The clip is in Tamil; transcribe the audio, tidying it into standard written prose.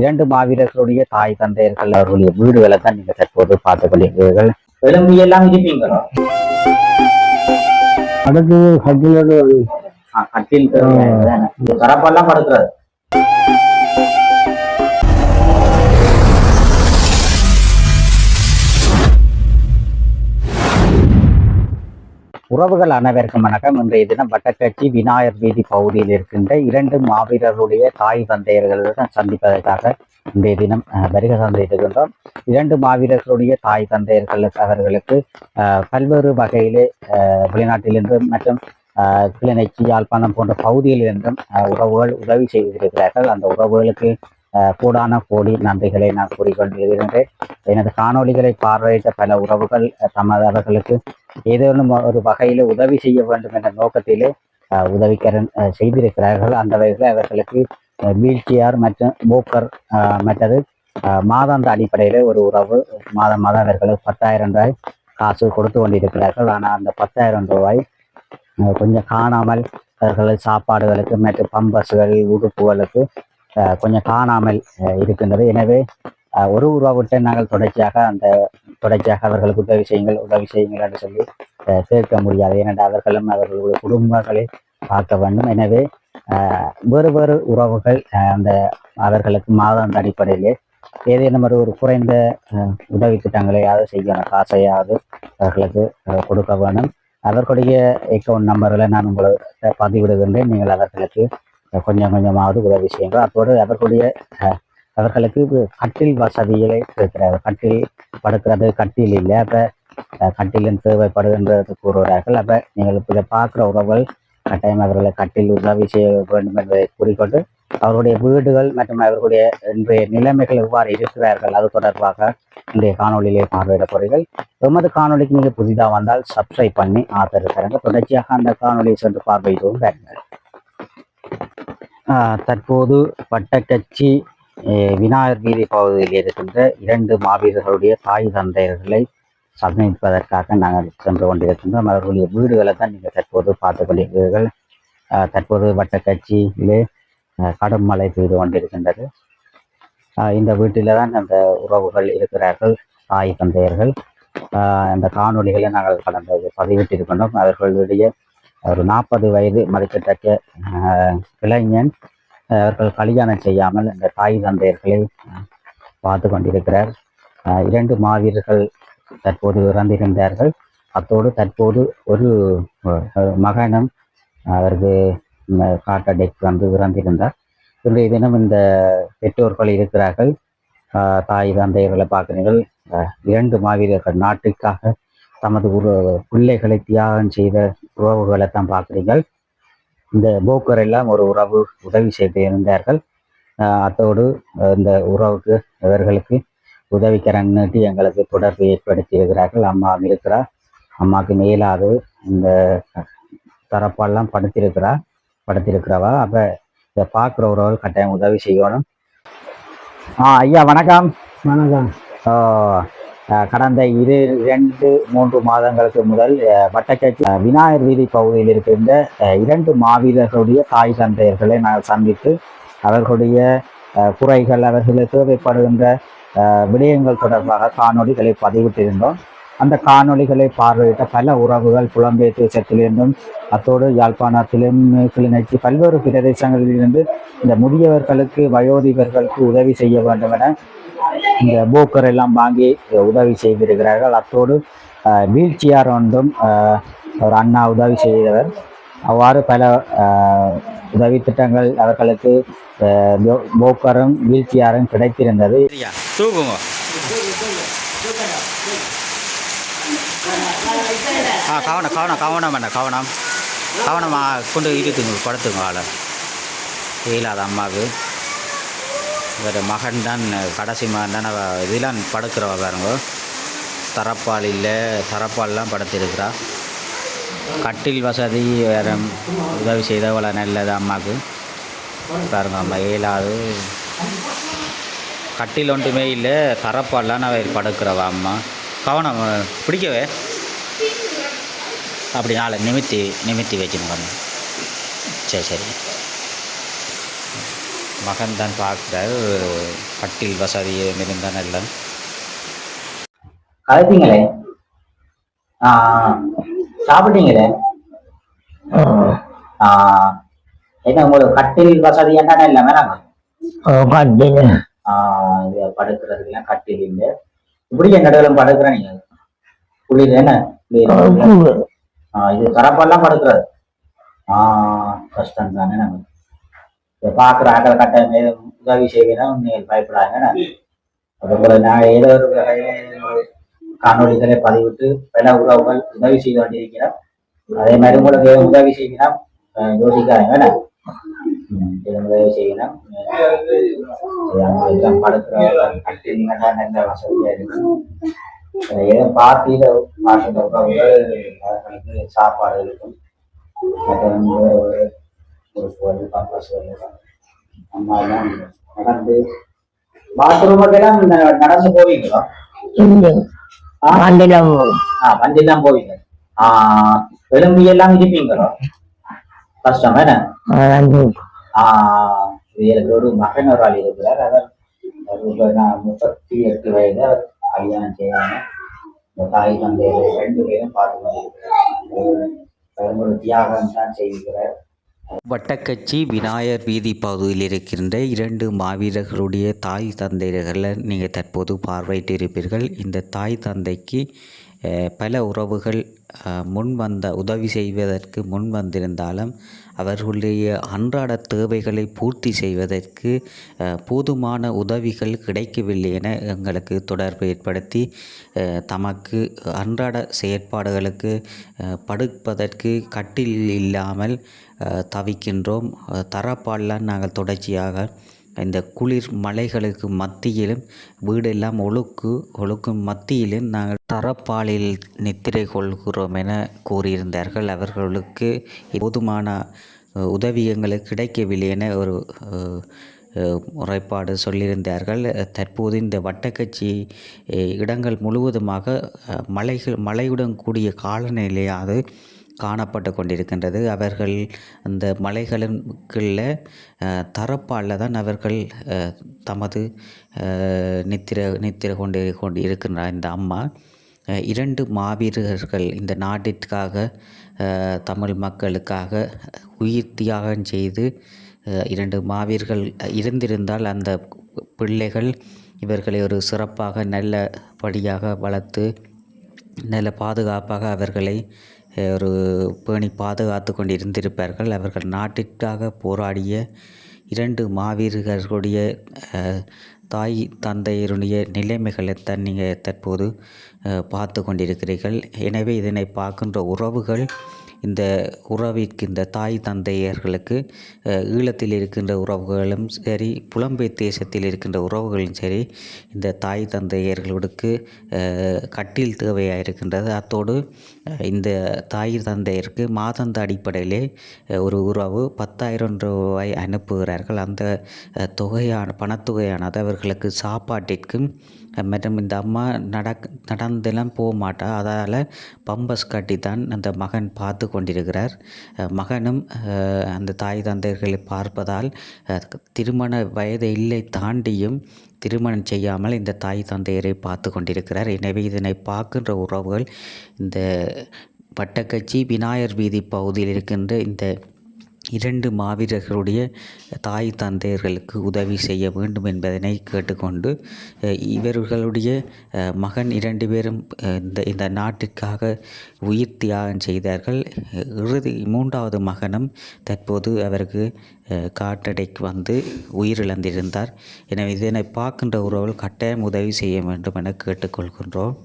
இரண்டு மாவீரர்களுடைய தாய் தந்தையர்கள் அவர்களுடைய வீடுகளை தான் நீங்க தற்போது பார்த்துக் கொண்டிருக்கிறீர்கள். எலும்பு எல்லாம் இருப்பீங்களோ? அடுத்து கட்டிலோடு கட்டில் கரப்பெல்லாம் படுக்கிறது. உறவுகள் அனைவருக்கும் வணக்கம். இன்றைய தினம் வட்டக்கட்சி விநாயகர் வீதி பகுதியில் இருக்கின்ற இரண்டு மாவீரர்களுடைய தாய் தந்தையர்களுடன் சந்திப்பதற்காக இன்றைய தினம் வருகை தந்திருக்கின்றோம். இரண்டு மாவீரர்களுடைய தாய் தந்தையர்கள் அவர்களுக்கு பல்வேறு வகையிலே வெளிநாட்டிலிருந்தும் மற்றும் கிளிநொச்சி, யாழ்ப்பாணம் போன்ற பகுதியிலிருந்தும் உறவுகள் உதவி செய்திருக்கிறார்கள். அந்த உறவுகளுக்கு கோடான கோடி நன்றிகளை நான் கூறிக்கொண்டிருக்கின்றேன். எனது காணொலிகளை பார்வையிட்ட பல உறவுகள் அவர்களுக்கு ஏதேனும் ஒரு வகையில் உதவி செய்ய வேண்டும் என்ற நோக்கத்திலே உதவிக்கரன் செய்திருக்கிறார்கள். அந்த வகையில் அவர்களுக்கு வீல் சேர் மற்றும் போக்கர் மற்றது மாதாந்த அடிப்படையில் ஒரு உறவு மாதம் அவர்களுக்கு 10,000 ரூபாய் காசு கொடுத்து கொண்டிருக்கிறார்கள். ஆனால் அந்த 10,000 ரூபாய் கொஞ்சம் காணாமல் அவர்கள் சாப்பாடுகளுக்கு மற்றும் பம்பர்ஸ்கள் உடுப்புகளுக்கு கொஞ்சம் காணாமல் இருக்கின்றது. எனவே ஒரு உறவுகிட்ட நாங்கள் தொடர்ச்சியாக அவர்களுக்கு உதவி செய்யுங்கள் என்று சொல்லி கேட்க முடியாது. ஏனென்றால் அவர்களும் அவர்களுடைய குடும்பங்களை பார்க்க வேண்டும். எனவே வேறு வேறு உறவுகள் அவர்களுக்கு மாதாந்த அடிப்படையிலே ஏதேனும் ஒரு குறைந்த உதவி திட்டங்களையாவது செய்யணும், காசையாவது அவர்களுக்கு கொடுக்க வேண்டும். அவர்களுடைய அக்கௌண்ட் நம்பர்களை நான் உங்களுக்கு பதிவிடுகின்றேன். நீங்கள் அவர்களுக்கு கொஞ்சம் கொஞ்சமாவது உதவி செய்யுங்கள். அப்போது அவர்களுக்கு கட்டில் வசதிகளை இருக்கிறார்கள். கட்டில் படுக்கிறது கட்டில் இல்லை. அப்போ கட்டிலின் தேவைப்படுகின்றது கூறுகிறார்கள். அப்போ நீங்கள் இதை பார்க்குற உறவுகள் கட்டாயம் அவர்களை கட்டில் உதவி செய்ய வேண்டும் என்பதை கூறிக்கொண்டு அவருடைய வீடுகள் மற்றும் அவர்களுடைய இன்றைய நிலைமைகள் எவ்வாறு இருக்கிறார்கள் அது தொடர்பாக இன்றைய காணொலியிலே பார்வையிட போறீர்கள். எமது காணொலிக்கு நீங்கள் புதிதாக வந்தால் சப்ஸ்கிரைப் பண்ணி ஆதரவு தொடர்ச்சியாக அந்த காணொலியை சென்று பார்வையிடவும் பாருங்கள். தற்போது வட்டக்கட்சி விநாயகர் வீதி பகுதியில் இருக்கின்ற இரண்டு மாவீரர்களுடைய தாய் தந்தையர்களை சந்திப்பதற்காக நாங்கள் சென்று கொண்டிருக்கின்றோம். அவர்களுடைய வீடுகளை தான் நீங்கள் தற்போது பார்த்து கொண்டிருக்கிறீர்கள். தற்போது வட்டக்கட்சியிலே கடும் மழை பெய்து கொண்டிருக்கின்றது. இந்த வீட்டில் தான் அந்த உறவுகள் இருக்கிறார்கள், தாய் தந்தையர்கள். அந்த காணொலிகளை நாங்கள் கடந்த பதிவிட்டிருக்கின்றோம். அவர்களுடைய ஒரு 40 வயது மதிக்கத்தக்க இளைஞன் அவர்கள் கல்யாணம் செய்யாமல் இந்த தாய் தந்தையர்களை பார்த்து கொண்டிருக்கிறார். இரண்டு மாவீரர்கள் தற்போது இறந்திருந்தார்கள். அத்தோடு தற்போது ஒரு மகனும் அவருக்கு ஹார்ட் அட்டாக் வந்து இறந்திருந்தார். இன்றைய தினம் இந்த பெற்றோர்கள் இருக்கிறார்கள். தாய் தந்தையர்களை பார்க்கிறீர்கள். இரண்டு மாவீரர்கள் நாட்டுக்காக தமது பிள்ளைகளை தியாகம் செய்த உறவுகளை தான் பார்க்குறீர்கள். இந்த போக்கர் எல்லாம் ஒரு உறவு உதவி செய்து இருந்தார்கள். அத்தோடு இந்த உறவுக்கு இவர்களுக்கு உதவிக்கரன் நீட்டி எங்களுக்கு தொடர்பு ஏற்படுத்தி இருக்கிறார்கள். அம்மா இருக்கிறார். அம்மாவுக்கு மேலாது இந்த தரப்பெல்லாம் படுத்திருக்கிறவா. அப்போ இதை பார்க்குற உறவுகள் கட்டாயம் உதவி செய்யணும். ஐயா வணக்கம். வணக்கம். கடந்த 2-3 மாதங்களுக்கு முதல் வட்டக்கட்சி விநாயகர் வீதி பகுதியில் இருக்கின்ற இரண்டு மாவீரர்களுடைய தாய் தந்தையர்களை நாங்கள் சந்தித்து அவர்களுடைய குறைகள், அவர்களுக்கு தேவைப்படுகின்ற விடயங்கள் தொடர்பாக காணொலிகளை பதிவிட்டிருந்தோம். அந்த காணொலிகளை பார்வையிட்ட பல உறவுகள் புலம்பெயர் தேசத்திலிருந்தும் அத்தோடு யாழ்ப்பாணத்திலும் கிளிநொச்சி பல்வேறு பிரதேசங்களிலிருந்து இந்த முதியவர்களுக்கு வயோதிபர்களுக்கு உதவி செய்ய வேண்டும் என இந்த போக்கர் எல்லாம் வாங்கி உதவி செய்திருக்கிறார்கள். அத்தோடு வீல் சேர் ஒன்றும் ஒரு அண்ணா உதவி செய்தவர். அவ்வாறு பல உதவி திட்டங்கள் அவர்களுக்கு போக்கரும் வீல் சேரும் கிடைத்திருந்தது. கவனமாக கொண்டு இருக்குங்க, படுத்துங்க ஆளை இயலாத அம்மாவுக்கு. வேறு மகன் தான் கடைசி மகன் தான் இதெல்லாம் படுக்கிறவ பாருங்க. தரப்பால் இல்லை, தரப்பால்லாம் படுத்திருக்கிறா. கட்டில் வசதி வேறு உதவி செய்தவள நல்லது அம்மாவுக்கு பாருங்க. அம்மா இயலாது, கட்டில் ஒன்றுமே இல்லை, தரப்பால்லாம் அவள் படுக்கிறவ அம்மா. கவனம் பிடிக்கவே அப்படி நாளை நிமித்தி வச்சுன்னு சரி. மகன் தான் பார்க்குறார். கட்டில் வசதியை இருந்தால் நல்ல கதைப்பீங்களே. சாப்பிட்டீங்களே. என்ன உங்களுக்கு கட்டில் வசதி என்ன இல்லை மேடம்? கட்டில் இது படுக்கிறதுக்கெல்லாம் கட்டில் இல்லை. இப்படி என் நடுவில் படுக்கிறேன் நீங்க புரியுது என்ன? இது தரப்பெல்லாம் படுக்கிறது கஷ்டம் தானே. நம்ம இதை பார்க்குற ஆக்களை கட்ட உதவி செய்கிறோம், நீங்கள் பயப்படாங்க. அதுபோல நான் ஏதோ ஒரு காணொலிகளை பதிவிட்டு பல உறவுகள் உதவி செய்து கொண்டிருக்கிறோம். அதே மாதிரி உங்களுக்கு உதவி செய்யணும் யோசிக்காதீங்க. உதவி செய்யணும். படுக்கிற கட்டிங்கன்னா நல்ல வசதியா இருக்கும். ஏதோ பார்ட்டியில பார்க்கின்ற உறவுகள் அவர்களுக்கு சாப்பாடு இருக்கும். ஒரு பம்பஸ் அம்மா எல்லாம் நடந்து பாத்ரூமுக்கெல்லாம் நடந்து போவீங்களா? வண்டிலாம் போவீங்க. எலும்பி எல்லாம் இருப்பீங்களோ? கஷ்டம் என்ன? ஒரு மகன் ஒரு ஆள் இருக்கிறார். அவர் 38 வயது. அவர் கல்யாணம் செய்யாம இந்த தாய் தந்தை 2 பேரும் பார்த்து கொண்டிருக்கிறார். ஒரு தியாகம் தான் செய்கிறார். வட்டக்கச்சி விநாயகர் வீதி பகுதியில் இருக்கின்ற 2 மாவீரர்களுடைய தாய் தந்தையர்களை நீங்கள் தற்போது பார்வையிட்டு இருப்பீர்கள். இந்த தாய் தந்தைக்கு பல உறவுகள் உதவி செய்வதற்கு முன் வந்திருந்தாலும் அவர்களுடைய அன்றாட தேவைகளை பூர்த்தி செய்வதற்கு போதுமான உதவிகள் கிடைக்கவில்லை என எங்களுக்கு தொடர்பு ஏற்படுத்தி தமக்கு அன்றாட செயற்பாடுகளுக்கு படுப்பதற்கு கட்டில் இல்லாமல் தவிக்கின்றோம். தரப்பால்லாம் நாங்கள் தொடர்ச்சியாக இந்த குளிர் மலைகளுக்கு மத்தியிலும் வீடெல்லாம் ஒழுக்கும் மத்தியிலும் நாங்கள் தரப்பாலில் நித்திரை கொள்கிறோம் என கூறியிருந்தார்கள். அவர்களுக்கு போதுமான உதவி எங்களுக்கு கிடைக்கவில்லை என ஒரு முறைப்பாடு சொல்லியிருந்தார்கள். தற்போது இந்த வட்டக்கச்சி இடங்கள் முழுவதுமாக மழையுடன் கூடிய காலநிலையாவது காணப்பட்டு கொண்டிருக்கின்றது. அவர்கள் அந்த மலைகளுக்குள்ள தரப்பால் தான் அவர்கள் தமது நித்திர கொண்டு இருக்கின்றார். இந்த அம்மா 2 மாவீரர்கள் இந்த நாட்டிற்காக தமிழ் மக்களுக்காக உயிர் தியாகம் செய்து 2 மாவீரர்கள் இருந்திருந்தால் அந்த பிள்ளைகள் இவர்களை ஒரு சிறப்பாக நல்லபடியாக வளர்த்து நல்ல பாதுகாப்பாக அவர்களை ஒரு பேணி பாதுகாத்து கொண்டு இருந்திருப்பார்கள். அவர்கள் நாட்டிற்காக போராடிய 2 மாவீரர்களுடைய தாய் தந்தையருடைய நிலைமைகளைத்தான் நீங்கள் தற்போது பார்த்து கொண்டிருக்கிறீர்கள். எனவே இதனை பார்க்கின்ற உறவுகள் இந்த உறவிற்கு இந்த தாய் தந்தையர்களுக்கு ஈழத்தில் இருக்கின்ற உறவுகளும் சரி, புலம்பெயர் தேசத்தில் இருக்கின்ற உறவுகளும் சரி, இந்த தாய் தந்தையர்களுக்கு கட்டில் தேவையாக இருக்கின்றது. அத்தோடு இந்த தாய் தந்தையருக்கு மாதாந்த அடிப்படையிலே ஒரு உறவு 10,000 ரூபாய் அனுப்புகிறார்கள். அந்த பணத்தொகையானது அவர்களுக்கு சாப்பாட்டிற்கும் மற்றும் இந்த அம்மா நடந்தெல்லாம் போக மாட்டா. அதால் பம்பஸ் கட்டி தான் அந்த மகன் பார்த்து கொண்டிருக்கிறார். மகனும் அந்த தாய் தந்தையர்களை பார்ப்பதால் திருமண வயதை இல்லை தாண்டியும் திருமணம் செய்யாமல் இந்த தாய் தந்தையரை பார்த்து கொண்டிருக்கிறார். எனவே இதனை பார்க்கின்ற உறவுகள் இந்த வட்டக்கச்சி விநாயகர் வீதி பகுதியில் இருக்கின்ற இந்த 2 மாவீரர்களுடைய தாய் தந்தையர்களுக்கு உதவி செய்ய வேண்டும் என்பதனை கேட்டுக்கொண்டு இவர்களுடைய மகன் 2 பேரும் இந்த நாட்டிற்காக உயிர் தியாகம் செய்தார்கள். 3வது மகனும் தற்போது அவருக்கு காற்றடைக்கு வந்து உயிரிழந்திருந்தார். எனவே இதனை பார்க்கின்ற உறவுகள் கட்டாயம் உதவி செய்ய வேண்டும் என கேட்டுக்கொள்கின்றோம்.